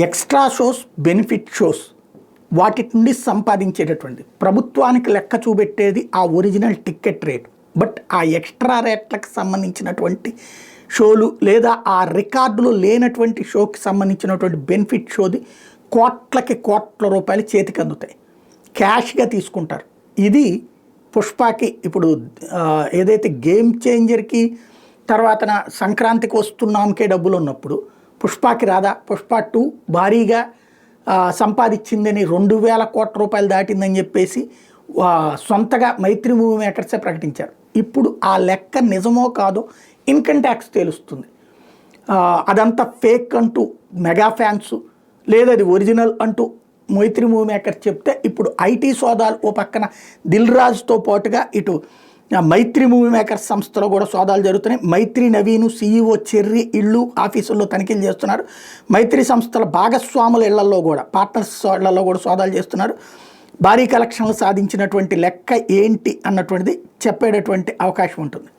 Extra shows, benefit shows వాటి నుండి సంపాదించేటటువంటి ప్రభుత్వానికి లెక్క చూపెట్టేది ఆ ఒరిజినల్ టికెట్ రేట్. బట్ ఆ ఎక్స్ట్రా రేట్లకు సంబంధించినటువంటి షోలు లేదా ఆ రికార్డులు లేనటువంటి షోకి సంబంధించినటువంటి బెనిఫిట్ షోది కోట్ల రూపాయలు చేతికి అందుతాయి, క్యాష్గా తీసుకుంటారు. ఇది పుష్పకి ఇప్పుడు ఏదైతే గేమ్ చేంజర్కి తర్వాత సంక్రాంతికి వస్తున్నాంకే డబ్బులు ఉన్నప్పుడు పుష్పకి రాదా? పుష్ప 2 భారీగా సంపాదించిందని 2000 కోట్ల రూపాయలు దాటిందని చెప్పేసి సొంతగా మైత్రి మూవీ మేకర్సే ప్రకటించారు. ఇప్పుడు ఆ లెక్క నిజమో కాదో ఇన్కమ్ ట్యాక్స్ తెలుస్తుంది. అదంతా ఫేక్ అంటూ మెగా ఫ్యాన్స్ లేదా అది ఒరిజినల్ అంటూ మైత్రి మూవీ మేకర్ చెప్తే ఇప్పుడు ఐటీ సోదాలు ఓ పక్కన దిల్ రాజుతో పాటుగా ఇటు మైత్రి మూవీ మేకర్ సంస్థలో కూడా సోదాలు జరుగుతున్నాయి. మైత్రి నవీను CEO చెర్రీ ఇళ్ళు ఆఫీసుల్లో తనిఖీలు చేస్తున్నారు. మైత్రి సంస్థల భాగస్వాముల ఇళ్లలో కూడా పార్ట్నర్స్ ఇళ్లలో కూడా సోదాలు చేస్తున్నారు. భారీ కలెక్షన్లు సాధించినటువంటి లెక్క ఏంటి అన్నటువంటిది చెప్పేటటువంటి అవకాశం ఉంటుంది.